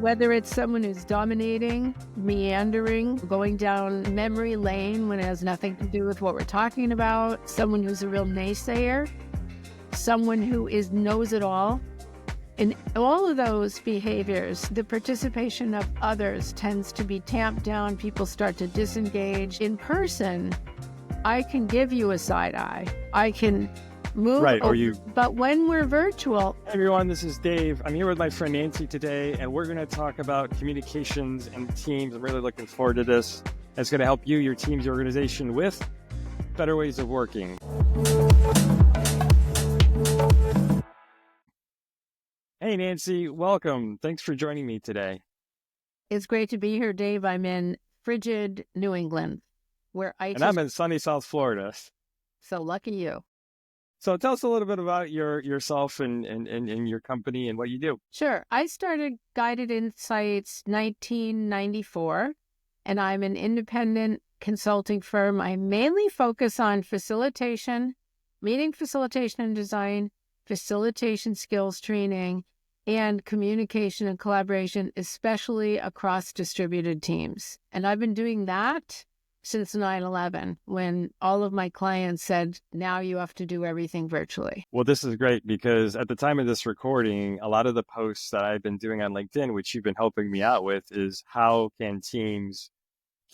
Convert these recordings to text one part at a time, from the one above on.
Whether it's someone who's dominating, meandering, going down memory lane when it has nothing to do with what we're talking about, someone who's a real naysayer, someone who knows it all. In all of those behaviors, the participation of others tends to be tamped down. People start to disengage. In person, I can give you a side eye. I can move. Right, But when we're virtual... Hey everyone, this is Dave. I'm here with my friend Nancy today, and we're going to talk about communications and teams. I'm really looking forward to this. It's going to help you, your teams, your organization with better ways of working. Hey, Nancy, welcome. Thanks for joining me today. It's great to be here, Dave. I'm in frigid New England, where ice I'm in sunny South Florida. So lucky you. So tell us a little bit about yourself and your company and what you do. Sure. I started Guided Insights 1994, and I'm an independent consulting firm. I mainly focus on facilitation, meeting facilitation and design, facilitation skills training, and communication and collaboration, especially across distributed teams. And I've been doing that since 9/11, when all of my clients said, now you have to do everything virtually. Well, this is great because at the time of this recording, a lot of the posts that I've been doing on LinkedIn, which you've been helping me out with, is how can teams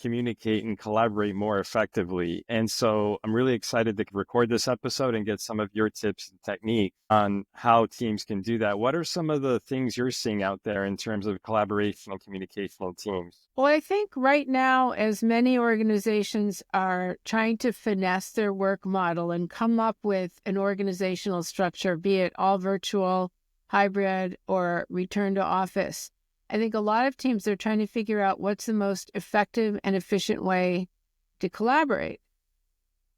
communicate and collaborate more effectively. And so I'm really excited to record this episode and get some of your tips and technique on how teams can do that. What are some of the things you're seeing out there in terms of collaboration and communication in teams? Well, I think right now, as many organizations are trying to finesse their work model and come up with an organizational structure, be it all virtual, hybrid, or return to office, I think a lot of teams are trying to figure out what's the most effective and efficient way to collaborate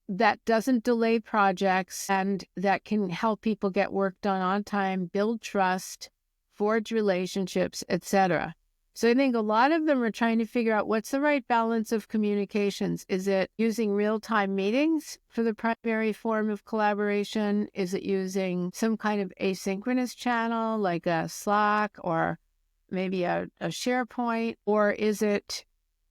that doesn't delay projects and that can help people get work done on time, build trust, forge relationships, etc. So I think a lot of them are trying to figure out what's the right balance of communications. Is it using real-time meetings for the primary form of collaboration? Is it using some kind of asynchronous channel like a Slack or maybe a SharePoint, or is it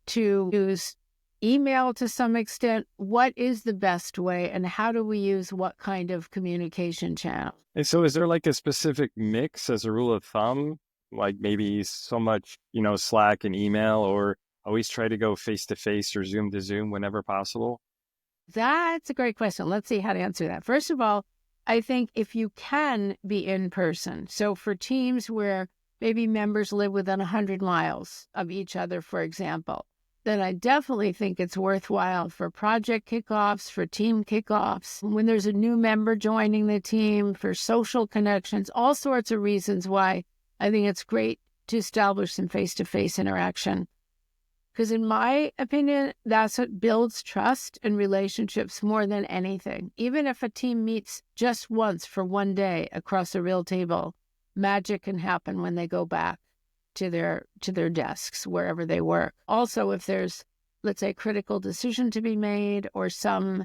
to use email to some extent? What is the best way, and how do we use what kind of communication channel? And so is there like a specific mix as a rule of thumb, like maybe so much, Slack and email, or always try to go face-to-face or Zoom to Zoom whenever possible? That's a great question. Let's see how to answer that. First of all, I think if you can be in person, so for teams where maybe members live within 100 miles of each other, for example, then I definitely think it's worthwhile for project kickoffs, for team kickoffs, when there's a new member joining the team, for social connections, all sorts of reasons why I think it's great to establish some face-to-face interaction. Because in my opinion, that's what builds trust and relationships more than anything. Even if a team meets just once for one day across a real table, magic can happen when they go back to their desks, wherever they work. Also, if there's, let's say, a critical decision to be made or some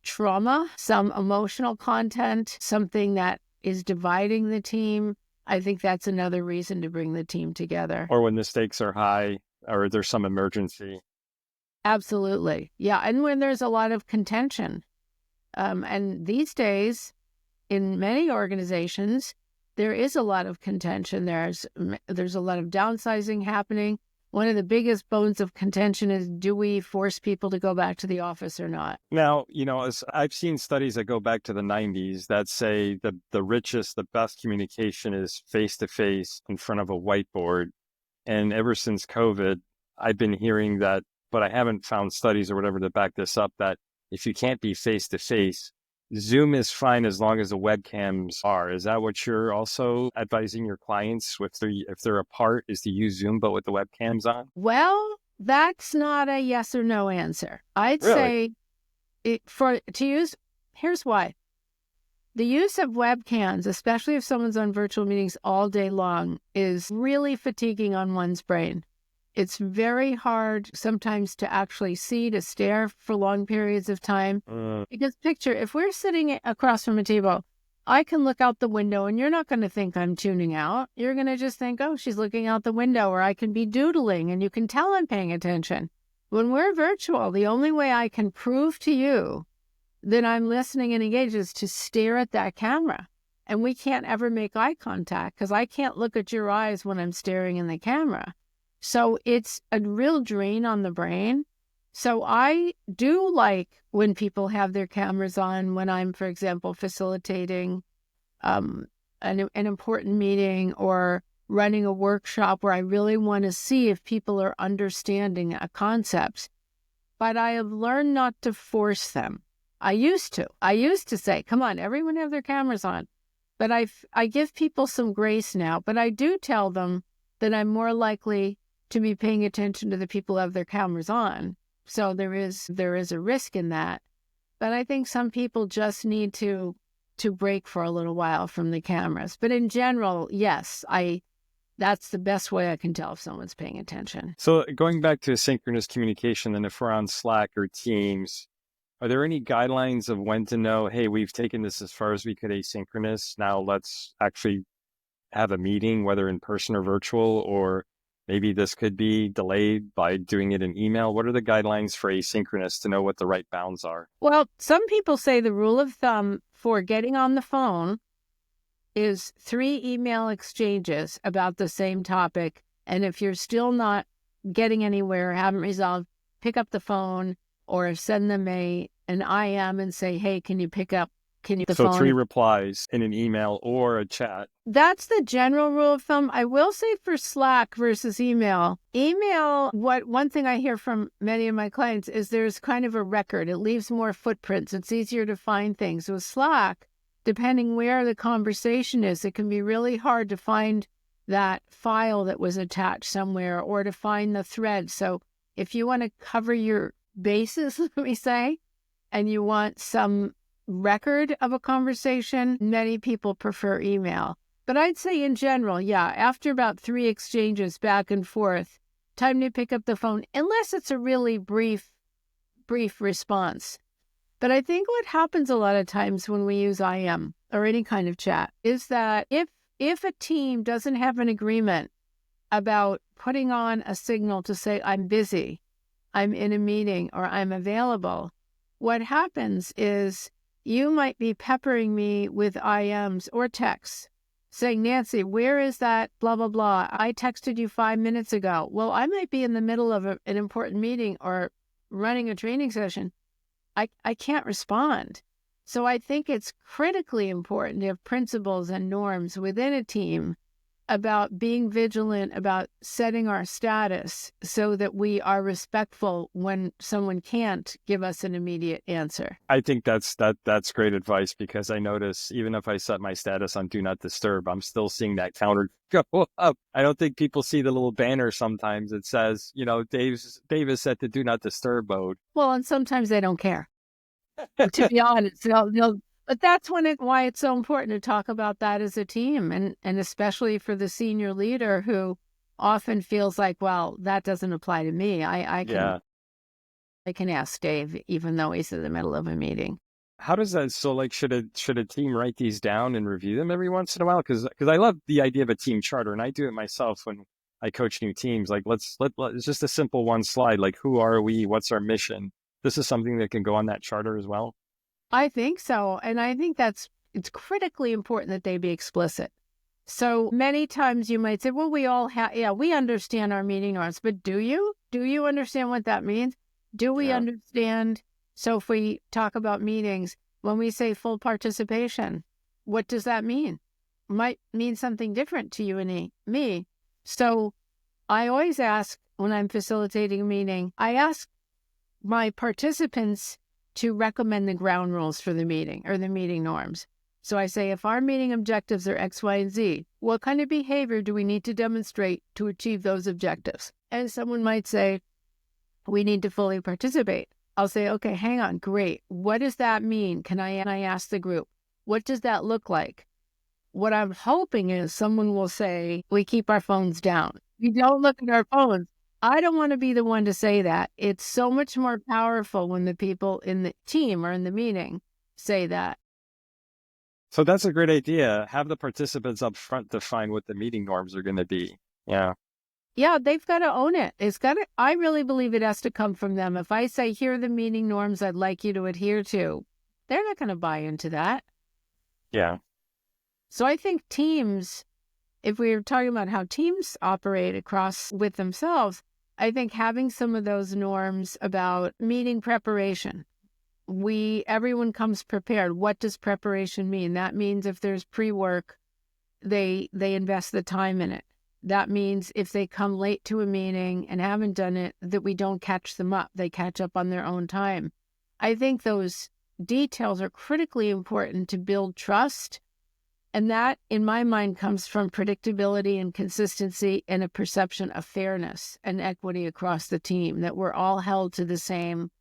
trauma, some emotional content, something that is dividing the team, I think that's another reason to bring the team together. Or when the stakes are high or there's some emergency. Absolutely. Yeah. And when there's a lot of contention. And these days, in many organizations, there is a lot of contention. There's a lot of downsizing happening. One of the biggest bones of contention is, do we force people to go back to the office or not? Now, as I've seen studies that go back to the 90s that say the richest, the best communication is face-to-face in front of a whiteboard. And ever since COVID, I've been hearing that, but I haven't found studies or whatever to back this up, that if you can't be face-to-face, Zoom is fine as long as the webcams are. Is that what you're also advising your clients if they're apart, is to use Zoom but with the webcams on? Well, that's not a yes or no answer. I'd Really? say here's why. The use of webcams, especially if someone's on virtual meetings all day long, is really fatiguing on one's brain. It's very hard sometimes to actually to stare for long periods of time. Because picture, if we're sitting across from a table, I can look out the window and you're not going to think I'm tuning out. You're going to just think, oh, she's looking out the window, or I can be doodling and you can tell I'm paying attention. When we're virtual, the only way I can prove to you that I'm listening and engaged is to stare at that camera. And we can't ever make eye contact because I can't look at your eyes when I'm staring in the camera. So it's a real drain on the brain. So I do like when people have their cameras on when I'm, for example, facilitating an important meeting or running a workshop where I really want to see if people are understanding a concept. But I have learned not to force them. I used to say, come on, everyone have their cameras on. But I give people some grace now. But I do tell them that I'm more likely to be paying attention to the people who have their cameras on. So there is a risk in that. But I think some people just need to break for a little while from the cameras. But in general, yes, that's the best way I can tell if someone's paying attention. So going back to asynchronous communication, then if we're on Slack or Teams, are there any guidelines of when to know, hey, we've taken this as far as we could asynchronous. Now let's actually have a meeting, whether in person or virtual, or maybe this could be delayed by doing it in email. What are the guidelines for asynchronous to know what the right bounds are? Well, some people say the rule of thumb for getting on the phone is 3 email exchanges about the same topic. And if you're still not getting anywhere, haven't resolved, pick up the phone or send them an IM and say, hey, can you pick up the phone? So 3 replies in an email or a chat. That's the general rule of thumb. I will say for Slack versus email, one thing I hear from many of my clients is there's kind of a record. It leaves more footprints. It's easier to find things. With Slack, depending where the conversation is, it can be really hard to find that file that was attached somewhere or to find the thread. So if you want to cover your bases, let me say, and you want some record of a conversation, many people prefer email. But I'd say in general, yeah, after about 3 exchanges back and forth, time to pick up the phone, unless it's a really brief response. But I think what happens a lot of times when we use IM or any kind of chat is that if a team doesn't have an agreement about putting on a signal to say, I'm busy, I'm in a meeting, or I'm available, what happens is you might be peppering me with IMs or texts saying, Nancy, where is that blah, blah, blah? I texted you 5 minutes ago. Well, I might be in the middle of an important meeting or running a training session. I can't respond. So I think it's critically important to have principles and norms within a team about being vigilant, about setting our status so that we are respectful when someone can't give us an immediate answer. I think that's great advice, because I notice even if I set my status on do not disturb, I'm still seeing that counter go up. I don't think people see the little banner sometimes that says, Dave is set to do not disturb mode. Well, and sometimes they don't care. To be honest, but that's why it's so important to talk about that as a team, and especially for the senior leader who often feels like, well, that doesn't apply to me. I can ask Dave, even though he's in the middle of a meeting. How does that? So, like, should a team write these down and review them every once in a while? Because I love the idea of a team charter, and I do it myself when I coach new teams. Like, let's it's just a simple 1 slide. Like, who are we? What's our mission? This is something that can go on that charter as well. I think so. And I think it's critically important that they be explicit. So many times you might say, well, we understand our meeting norms, but do you? Do you understand what that means? Do we understand? So if we talk about meetings, when we say full participation, what does that mean? Might mean something different to you and me. So I always ask when I'm facilitating a meeting, I ask my participants to recommend the ground rules for the meeting or the meeting norms. So I say, if our meeting objectives are X, Y, and Z, what kind of behavior do we need to demonstrate to achieve those objectives? And someone might say, we need to fully participate. I'll say, okay, hang on, great. What does that mean? I ask the group, what does that look like? What I'm hoping is someone will say, we keep our phones down. We don't look at our phones. I don't want to be the one to say that. It's so much more powerful when the people in the team or in the meeting say that. So that's a great idea. Have the participants up front define what the meeting norms are going to be. Yeah. Yeah, they've got to own it. I really believe it has to come from them. If I say, here are the meeting norms I'd like you to adhere to, they're not going to buy into that. Yeah. So I think teams, if we're talking about how teams operate across with themselves, I think having some of those norms about meeting preparation, everyone comes prepared. What does preparation mean? That means if there's pre-work, they invest the time in it. That means if they come late to a meeting and haven't done it, that we don't catch them up. They catch up on their own time. I think those details are critically important to build trust. And that, in my mind, comes from predictability and consistency and a perception of fairness and equity across the team, that we're all held to the same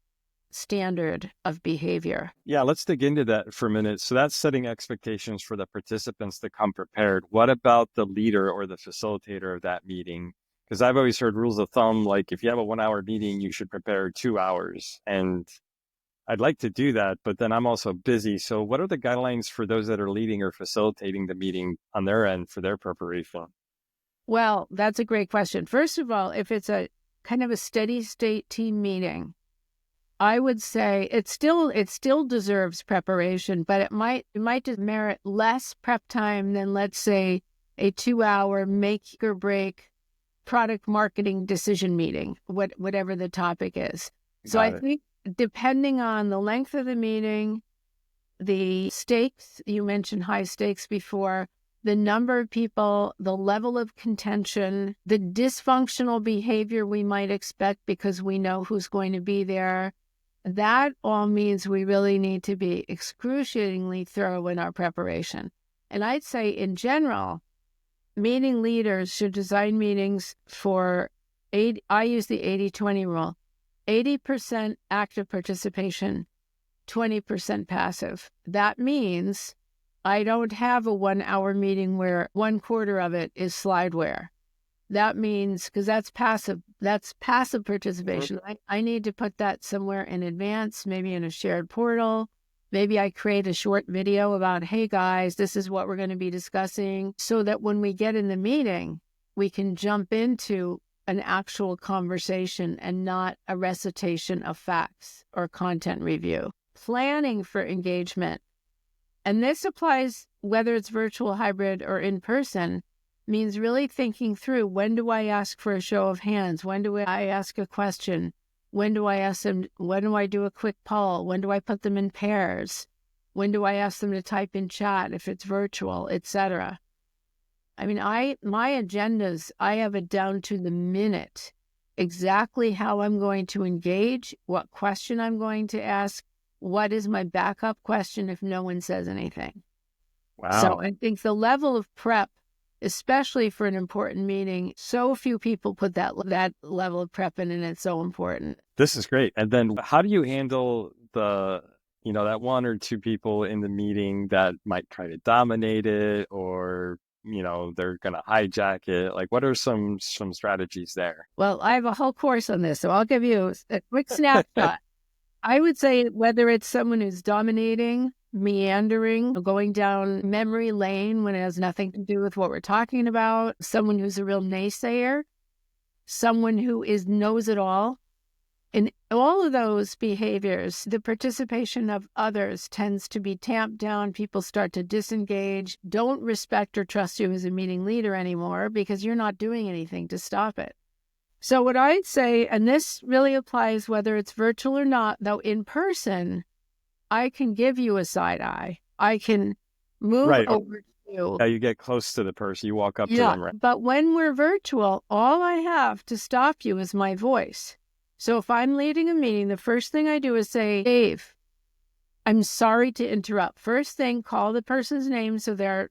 standard of behavior. Yeah, let's dig into that for a minute. So that's setting expectations for the participants to come prepared. What about the leader or the facilitator of that meeting? Because I've always heard rules of thumb, like if you have a 1 hour meeting, you should prepare 2 hours. And I'd like to do that, but then I'm also busy. So what are the guidelines for those that are leading or facilitating the meeting on their end for their preparation? Well, that's a great question. First of all, if it's a kind of a steady state team meeting, I would say it still deserves preparation, but it might just merit less prep time than, let's say, a 2-hour make or break product marketing decision meeting, whatever the topic is. So I think depending on the length of the meeting, the stakes, you mentioned high stakes before, the number of people, the level of contention, the dysfunctional behavior we might expect because we know who's going to be there, that all means we really need to be excruciatingly thorough in our preparation. And I'd say in general, meeting leaders should design meetings for I use the 80-20 rule, 80% active participation, 20% passive. That means I don't have a 1 hour meeting where 1/4 of it is slideware. That means, because that's passive participation. I need to put that somewhere in advance, maybe in a shared portal. Maybe I create a short video about, hey guys, this is what we're going to be discussing, so that when we get in the meeting, we can jump into an actual conversation and not a recitation of facts or content review. Planning for engagement. And this applies whether it's virtual, hybrid, or in person, means really thinking through, when do I ask for a show of hands? When do I ask a question? When do I ask them? When do I do a quick poll? When do I put them in pairs? When do I ask them to type in chat if it's virtual, etc.? I mean, my agendas, I have it down to the minute, exactly how I'm going to engage, what question I'm going to ask, what is my backup question if no one says anything. Wow. So I think the level of prep, especially for an important meeting, so few people put that level of prep in, and it's so important. This is great. And then how do you handle that 1 or 2 people in the meeting that might try to dominate it, or they're going to hijack it? Like, what are some strategies there? Well, I have a whole course on this, so I'll give you a quick snapshot. I would say whether it's someone who's dominating, meandering, going down memory lane when it has nothing to do with what we're talking about, someone who's a real naysayer, someone who knows it all. In all of those behaviors, the participation of others tends to be tamped down. People start to disengage, don't respect or trust you as a meeting leader anymore because you're not doing anything to stop it. So what I'd say, and this really applies whether it's virtual or not, though in person, I can give you a side eye. I can move over to you. Yeah, you get close to the person, you walk up to them. Right? But when we're virtual, all I have to stop you is my voice. So if I'm leading a meeting, the first thing I do is say, Dave, I'm sorry to interrupt. First thing, call the person's name so they're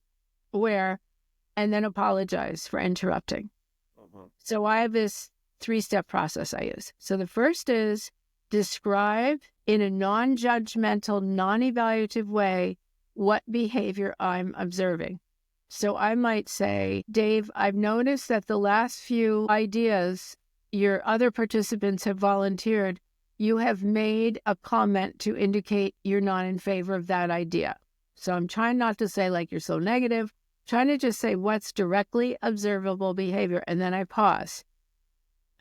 aware, and then apologize for interrupting. So I have this 3-step process I use. So the first is describe in a non-judgmental, non-evaluative way what behavior I'm observing. So I might say, Dave, I've noticed that the last few ideas your other participants have volunteered, you have made a comment to indicate you're not in favor of that idea. So I'm trying not to say like, you're so negative, trying to just say what's directly observable behavior. And then I pause.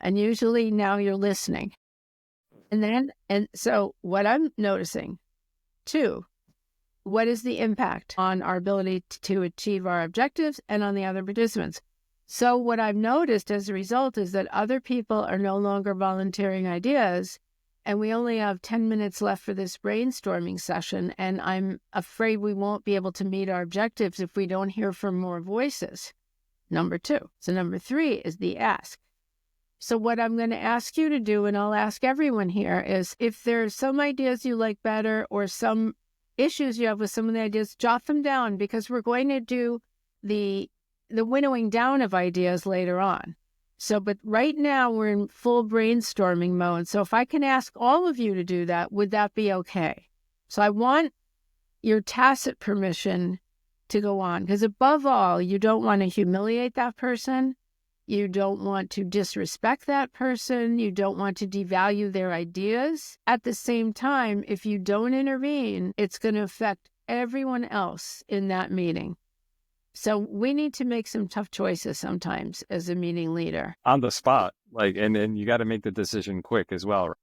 And usually now you're listening. And so what I'm noticing too, what is the impact on our ability to achieve our objectives and on the other participants? So what I've noticed as a result is that other people are no longer volunteering ideas, and we only have 10 minutes left for this brainstorming session, and I'm afraid we won't be able to meet our objectives if we don't hear from more voices. Number 2. So number 3 is the ask. So what I'm going to ask you to do, and I'll ask everyone here, is if there's some ideas you like better or some issues you have with some of the ideas, jot them down, because we're going to do the winnowing down of ideas later on. So, but right now we're in full brainstorming mode. So if I can ask all of you to do that, would that be okay? So I want your tacit permission to go on, because above all, you don't want to humiliate that person. You don't want to disrespect that person. You don't want to devalue their ideas. At the same time, if you don't intervene, it's going to affect everyone else in that meeting. So we need to make some tough choices sometimes as a meeting leader. On the spot, and you got to make the decision quick as well.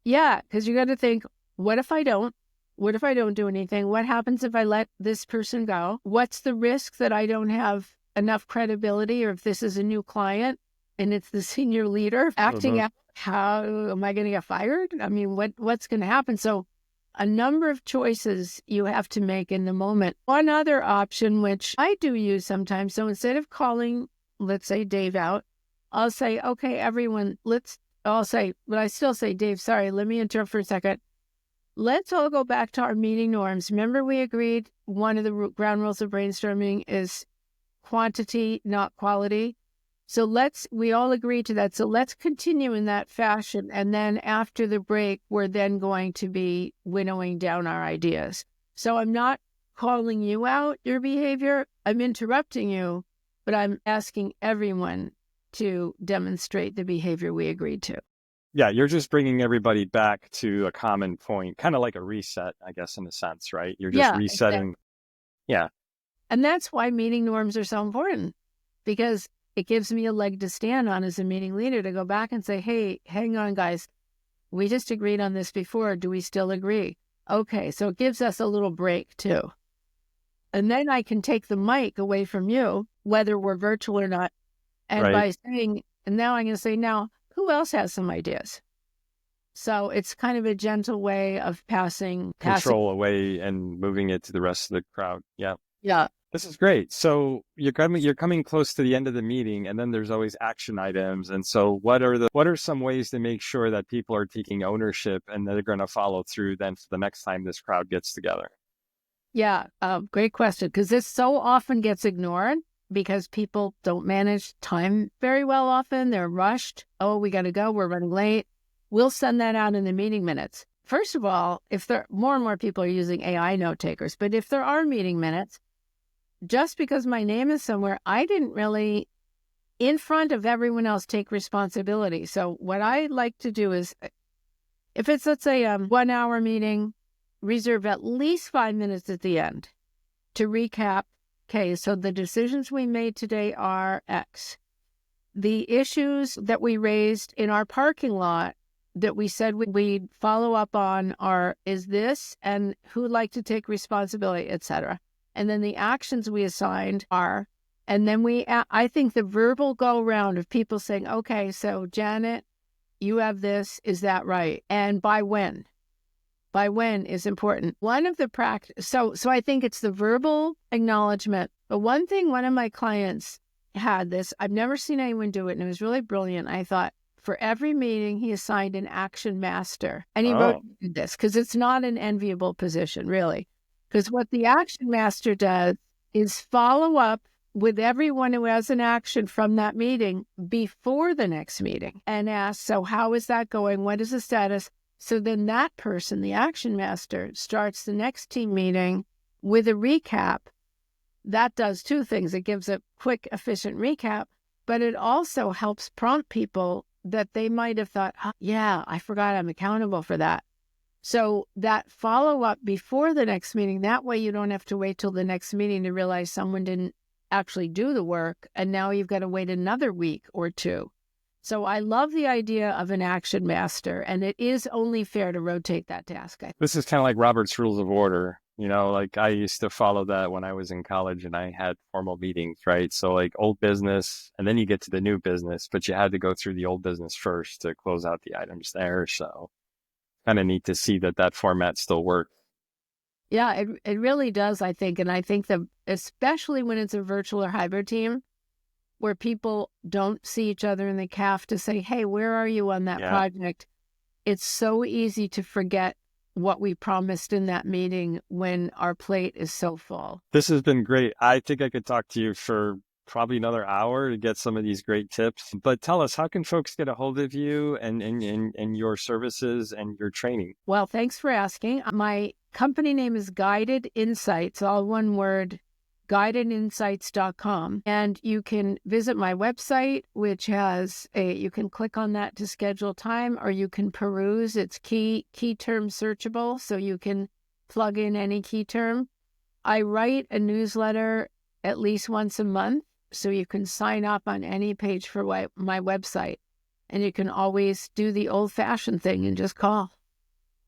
Yeah, because you got to think, what if I don't? What if I don't do anything? What happens if I let this person go? What's the risk that I don't have enough credibility, or if this is a new client and it's the senior leader acting out, how am I going to get fired? I mean, what's going to happen? So a number of choices you have to make in the moment. One other option, which I do use sometimes, so instead of calling, let's say, Dave out, I'll say, okay, everyone, but I still say, Dave, sorry, let me interrupt for a second. Let's all go back to our meeting norms. Remember, we agreed one of the ground rules of brainstorming is quantity, not quality. So we all agree to that. So let's continue in that fashion. And then after the break, we're then going to be winnowing down our ideas. So I'm not calling you out, your behavior. I'm interrupting you, but I'm asking everyone to demonstrate the behavior we agreed to. Yeah, you're just bringing everybody back to a common point, kind of like a reset, I guess, in a sense, right? You're just resetting. Exactly. Yeah. And that's why meeting norms are so important, because it gives me a leg to stand on as a meeting leader to go back and say, hey, hang on, guys. We just agreed on this before. Do we still agree? Okay, so it gives us a little break too. And then I can take the mic away from you, whether we're virtual or not. And right. by saying, and now I'm going to say, now, who else has some ideas? So it's kind of a gentle way of passing control away and moving it to the rest of the crowd. Yeah. Yeah. This is great. So you're coming close to the end of the meeting, and then there's always action items. And so what are some ways to make sure that people are taking ownership and they're going to follow through then for the next time this crowd gets together? Yeah, great question, because this so often gets ignored because people don't manage time very well often. They're rushed. Oh, we got to go. We're running late. We'll send that out in the meeting minutes. First of all, if more and more people are using AI note takers, but if there are meeting minutes, just because my name is somewhere, I didn't really, in front of everyone else, take responsibility. So what I like to do is, if it's, let's say, a 1 hour meeting, reserve at least 5 minutes at the end to recap. Okay, so the decisions we made today are X. The issues that we raised in our parking lot that we said we'd follow up on is this, and who'd like to take responsibility, etc. And then the actions we assigned are, and then I think the verbal go round of people saying, okay, so Janet, you have this, is that right? And by when? By when is important. One of the so I think it's the verbal acknowledgement. But one thing, one of my clients had this, I've never seen anyone do it, and it was really brilliant. I thought, for every meeting, he assigned an action master. And he wrote this, because it's not an enviable position, really. Because what the action master does is follow up with everyone who has an action from that meeting before the next meeting and ask, so how is that going? What is the status? So then that person, the action master, starts the next team meeting with a recap. That does two things. It gives a quick, efficient recap, but it also helps prompt people that they might have thought, oh, yeah, I forgot I'm accountable for that. So that follow up before the next meeting, that way you don't have to wait till the next meeting to realize someone didn't actually do the work. And now you've got to wait another week or two. So I love the idea of an action master, and it is only fair to rotate that task. This is kind of like Robert's Rules of Order. Like I used to follow that when I was in college and I had formal meetings, right? So like old business, and then you get to the new business, but you had to go through the old business first to close out the items there. So kind of neat to see that format still works. Yeah, it really does, I think. And I think that especially when it's a virtual or hybrid team where people don't see each other and they have to say, hey, where are you on that project? It's so easy to forget what we promised in that meeting when our plate is so full. This has been great. I think I could talk to you for probably another hour to get some of these great tips. But tell us, how can folks get a hold of you and your services and your training? Well, thanks for asking. My company name is Guided Insights, all one word, guidedinsights.com. And you can visit my website, which has you can click on that to schedule time, or you can peruse. It's key term searchable, so you can plug in any key term. I write a newsletter at least once a month, so you can sign up on any page for my website. And you can always do the old-fashioned thing and just call,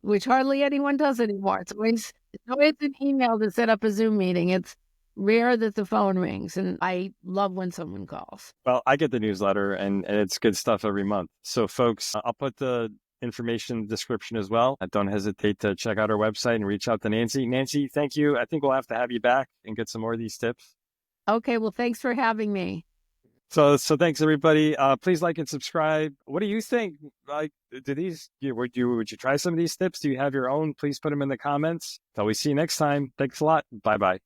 which hardly anyone does anymore. It's always an email to set up a Zoom meeting. It's rare that the phone rings, and I love when someone calls. Well, I get the newsletter, and it's good stuff every month. So, folks, I'll put the information in the description as well. Don't hesitate to check out our website and reach out to Nancy. Nancy, thank you. I think we'll have to have you back and get some more of these tips. Okay, well, thanks for having me. So thanks everybody. Please like and subscribe. What do you think? Like, would you try some of these tips? Do you have your own? Please put them in the comments. Till we see you next time. Thanks a lot. Bye bye.